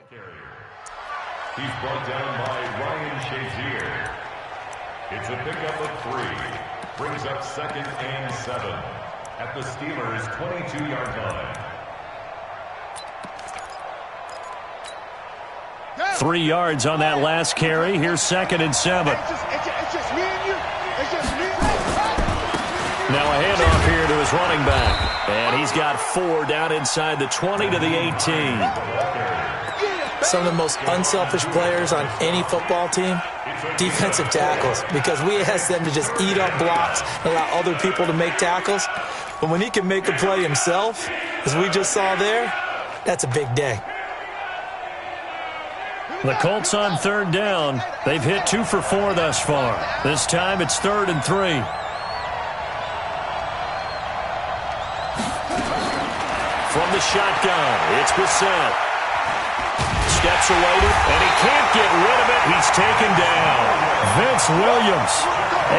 He's brought down by Ryan Shazier. It's a pickup of 3. Brings up 2nd and 7 at the Steelers' 22-yard line. 3 yards on that last carry. Here's 2nd and 7. It's just me and you. It's just me. Now a handoff here to his running back. And he's got 4 down inside the 20 to the 18. Some of the most unselfish players on any football team, defensive tackles, because we ask them to just eat up blocks and allow other people to make tackles. But when he can make a play himself, as we just saw there, that's a big day. The Colts on 3rd down. They've hit 2 for 4 thus far. This time it's 3rd and 3. From the shotgun, it's Brissett. Steps away, and he can't get rid of it. He's taken down. Vince Williams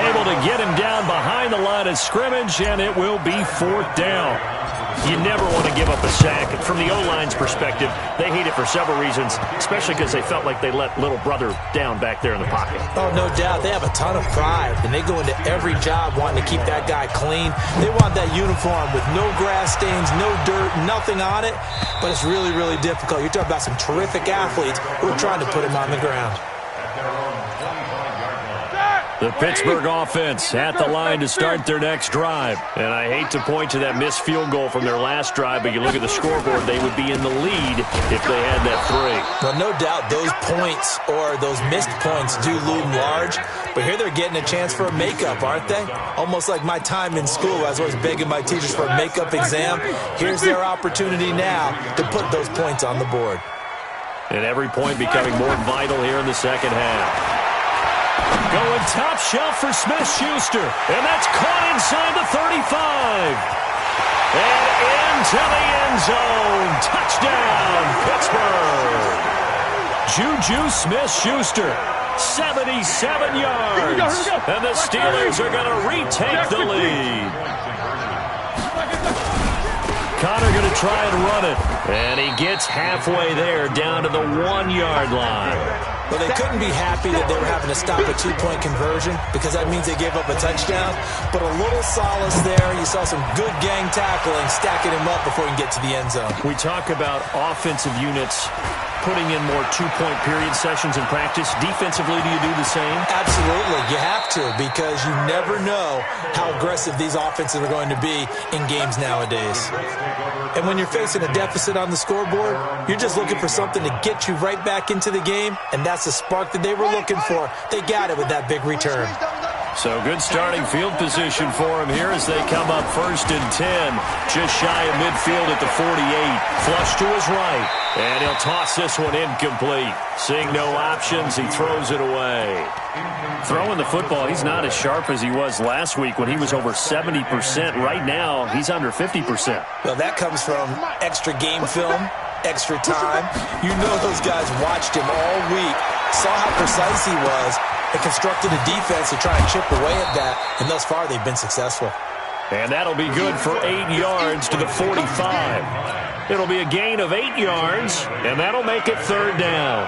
able to get him down behind the line of scrimmage, and it will be 4th down. You never want to give up a sack. From the O-line's perspective, they hate it for several reasons, especially because they felt like they let little brother down back there in the pocket. Oh, no doubt. They have a ton of pride, and they go into every job wanting to keep that guy clean. They want that uniform with no grass stains, no dirt, nothing on it, but it's really, really difficult. You're talking about some terrific athletes who are trying to put him on the ground. The Pittsburgh offense at the line to start their next drive. And I hate to point to that missed field goal from their last drive, but you look at the scoreboard, they would be in the lead if they had that 3. Well, no doubt those points or those missed points do loom large, but here they're getting a chance for a makeup, aren't they? Almost like my time in school. I was always begging my teachers for a makeup exam. Here's their opportunity now to put those points on the board. And every point becoming more vital here in the second half. Going top shelf for Smith-Schuster. And that's caught inside the 35. And into the end zone. Touchdown, Pittsburgh. Juju Smith-Schuster, 77 yards. And the Steelers are going to retake the lead. Connor going to try and run it. And he gets halfway there down to the 1-yard line. Well, they couldn't be happy that they were having to stop a 2-point conversion because that means they gave up a touchdown. But a little solace there. You saw some good gang tackling, stacking him up before he can get to the end zone. We talk about offensive units putting in more 2-point period sessions in practice. Defensively, do you do the same? Absolutely. You have to because you never know how aggressive these offenses are going to be in games nowadays. And when you're facing a deficit on the scoreboard, you're just looking for something to get you right back into the game, and that's the spark that they were looking for. They got it with that big return. So good starting field position for him here as they come up 1st and 10. Just shy of midfield at the 48. Flush to his right. And he'll toss this one incomplete. Seeing no options, he throws it away. Throwing the football, he's not as sharp as he was last week when he was over 70%. Right now, he's under 50%. Well, that comes from extra game film, extra time. You know those guys watched him all week, saw how precise he was, and constructed a defense to try and chip away at that, and thus far they've been successful. And that'll be good for 8 yards to the 45. It'll be a gain of 8 yards, and that'll make it 3rd down.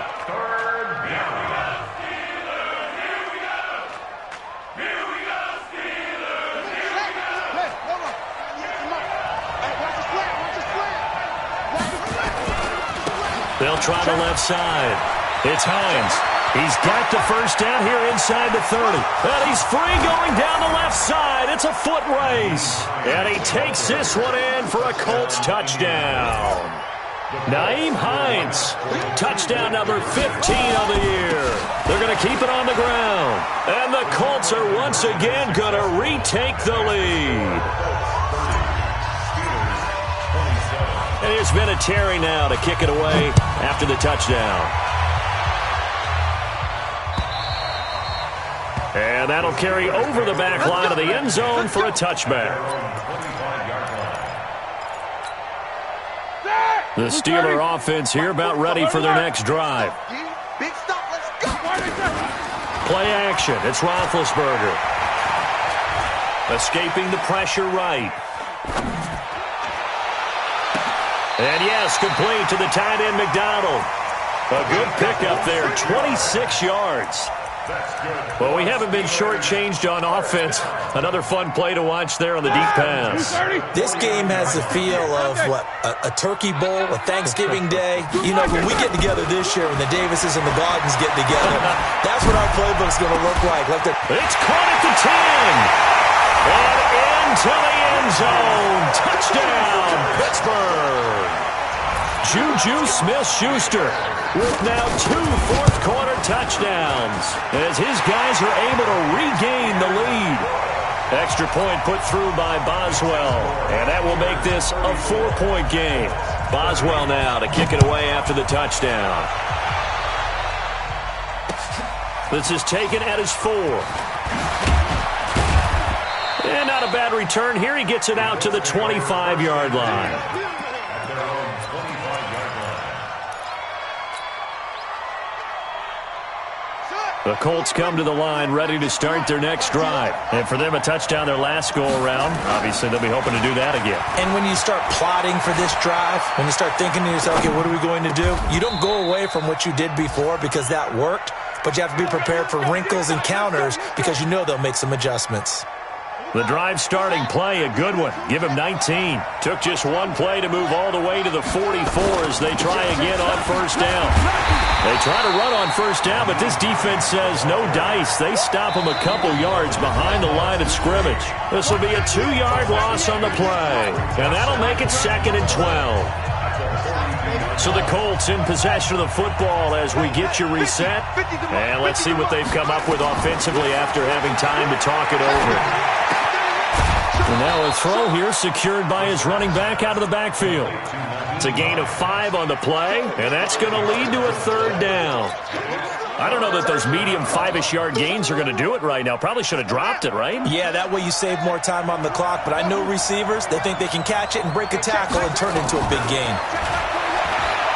They'll try the left side. It's Hines. He's got the 1st down here inside the 30. And he's free going down the left side. It's a foot race. And he takes this one in for a Colts touchdown. Nyheim Hines, touchdown number 15 of the year. They're going to keep it on the ground. And the Colts are once again going to retake the lead. And here's Vinatieri now to kick it away after the touchdown. And that'll carry over the back line of the end zone for a touchback. The Steeler offense here about ready for their next drive. Play action. It's Roethlisberger. Escaping the pressure right. And yes, complete to the tight end McDonald. A good pickup there, 26 yards. Well, we haven't been shortchanged on offense. Another fun play to watch there on the deep pass. This game has the feel of, a turkey bowl, a Thanksgiving day. You know, when we get together this year, when the Davises and the Gaudens get together, that's what our playbook's going to look like. It's caught at the 10. And into the end zone. Touchdown, Pittsburgh. Juju Smith-Schuster with now 2 fourth-quarter touchdowns as his guys are able to regain the lead. Extra point put through by Boswell, and that will make this a 4-point game. Boswell now to kick it away after the touchdown. This is taken at his 4. And not a bad return here. He gets it out to the 25-yard line. The Colts come to the line ready to start their next drive. And for them, a touchdown their last go-around. Obviously, they'll be hoping to do that again. And when you start plotting for this drive, when you start thinking to yourself, okay, what are we going to do? You don't go away from what you did before because that worked, but you have to be prepared for wrinkles and counters because you know they'll make some adjustments. The drive starting play, a good one. Give him 19. Took just one play to move all the way to the 44 as they try again on first down. They try to run on first down, but this defense says no dice. They stop him a couple yards behind the line of scrimmage. This will be a 2-yard loss on the play, and that'll make it 2nd and 12. So the Colts in possession of the football as we get you reset. And let's see what they've come up with offensively after having time to talk it over. And now a throw here secured by his running back out of the backfield. It's a gain of 5 on the play, and that's going to lead to a 3rd down. I don't know that those medium 5-ish yard gains are going to do it right now. Probably should have dropped it, right? Yeah, that way you save more time on the clock. But I know receivers, they think they can catch it and break a tackle and turn it into a big gain.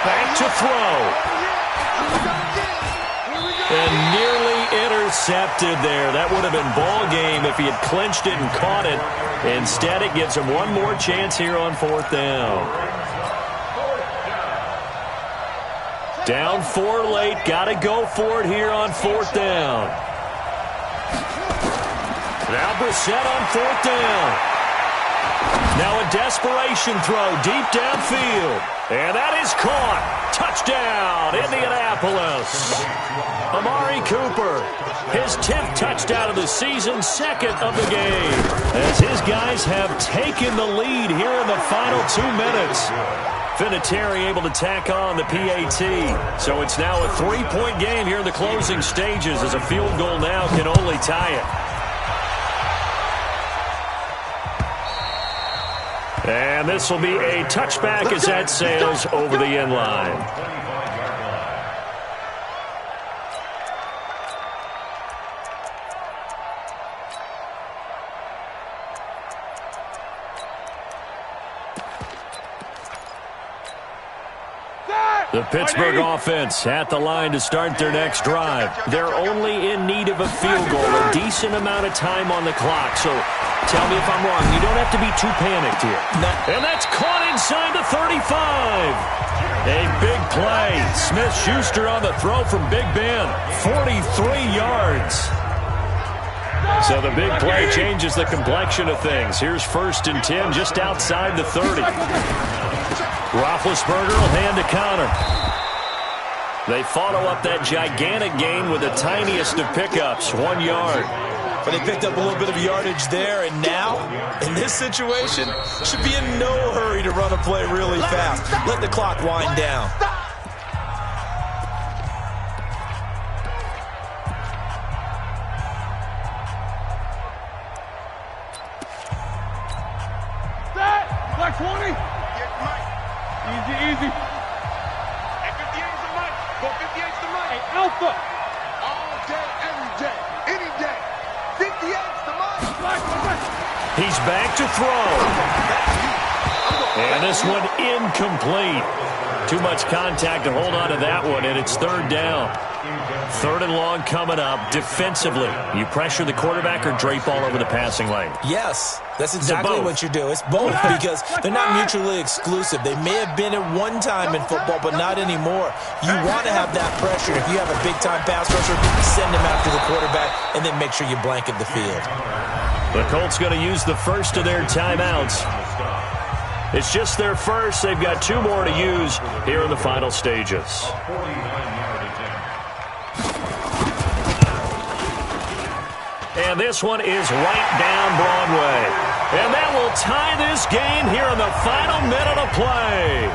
Back to throw. And nearly intercepted there. That would have been ball game if he had clinched it and caught it. Instead, it gives him one more chance here on 4th down. Down 4 late. Got to go for it here on 4th down. Now Brissett on 4th down. Now a desperation throw deep downfield. And that is caught. Touchdown, Indianapolis. Amari Cooper, his 10th touchdown of the season, 2nd of the game. As his guys have taken the lead here in the final 2 minutes. Vinatieri able to tack on the PAT. So it's now a 3-point game here in the closing stages as a field goal now can only tie it. And this will be a touchback as that sails over the end line. The Pittsburgh offense at the line to start their next drive. They're only in need of a field goal, a decent amount of time on the clock. So tell me if I'm wrong. You don't have to be too panicked here. And that's caught inside the 35. A big play. Smith-Schuster on the throw from Big Ben. 43 yards. So the big play changes the complexion of things. Here's 1st and 10 just outside the 30. Roethlisberger will hand to counter. They follow up that gigantic gain with the tiniest of pickups, 1 yard. But they picked up a little bit of yardage there, and now, in this situation, should be in no hurry to run a play really fast. Let the clock wind down. Black 20. Easy. And 58's the money. Go 58's the money. Hey, Alpha. All day, every day, any day. 58's the money. He's back to throw. And this one incomplete. Too much contact to hold on to that one, and it's third down. Third and long coming up. Defensively, you pressure the quarterback or drape all over the passing lane? Yes, that's exactly what you do. It's both because they're not mutually exclusive. They may have been at one time in football, but not anymore. You want to have that pressure. If you have a big-time pass rusher, send him after the quarterback, and then make sure you blanket the field. The Colts going to use the first of their timeouts. It's just their first. They've got 2 more to use here in the final stages. And this one is right down Broadway. And that will tie this game here in the final minute of play.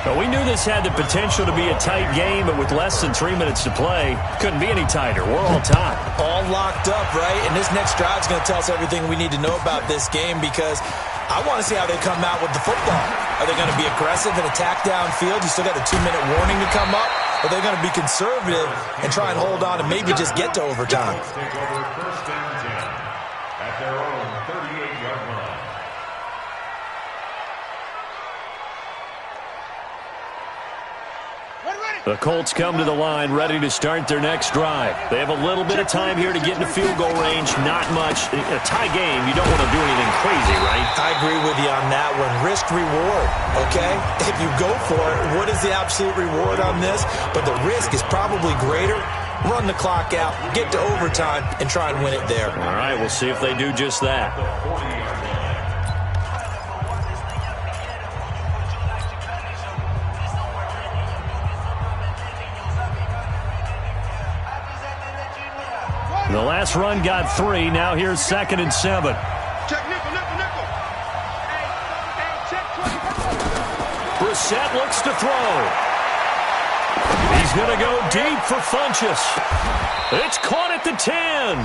But we knew this had the potential to be a tight game, but with less than 3 minutes to play, couldn't be any tighter. We're all tied. All locked up, right? And this next drive is going to tell us everything we need to know about this game because I want to see how they come out with the football. Are they going to be aggressive and attack downfield? You still got a 2-minute warning to come up? Or are they going to be conservative and try and hold on and maybe just get to overtime? Take over first down 10 at their own 38-yard line. The Colts come to the line ready to start their next drive. They have a little bit of time here to get into field goal range. Not much. In a tie game, you don't want to do anything crazy, right? I agree with you on that one. Risk-reward, okay? If you go for it, what is the absolute reward on this? But the risk is probably greater. Run the clock out, get to overtime, and try and win it there. All right, we'll see if they do just that. The last run got 3. Now here's 2nd and 7. Check nickel, nickel, nickel. Hey, check 20. Brissett looks to throw. He's going to go deep for Funchess. It's caught at the 10.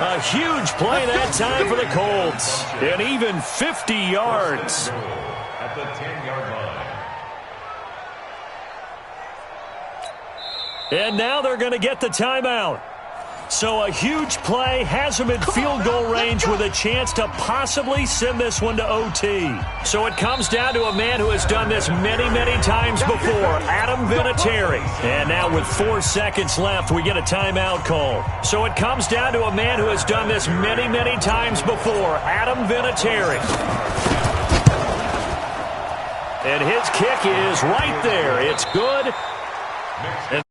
A huge play that time for the Colts. And even 50 yards. At the 10-yard line. And now they're going to get the timeout. So a huge play has them in field goal range with a chance to possibly send this one to OT. So it comes down to a man who has done this many, many times before, Adam Vinatieri. And now with 4 seconds left, we get a timeout call. So it comes down to a man who has done this many, many times before, Adam Vinatieri. And his kick is right there. It's good. And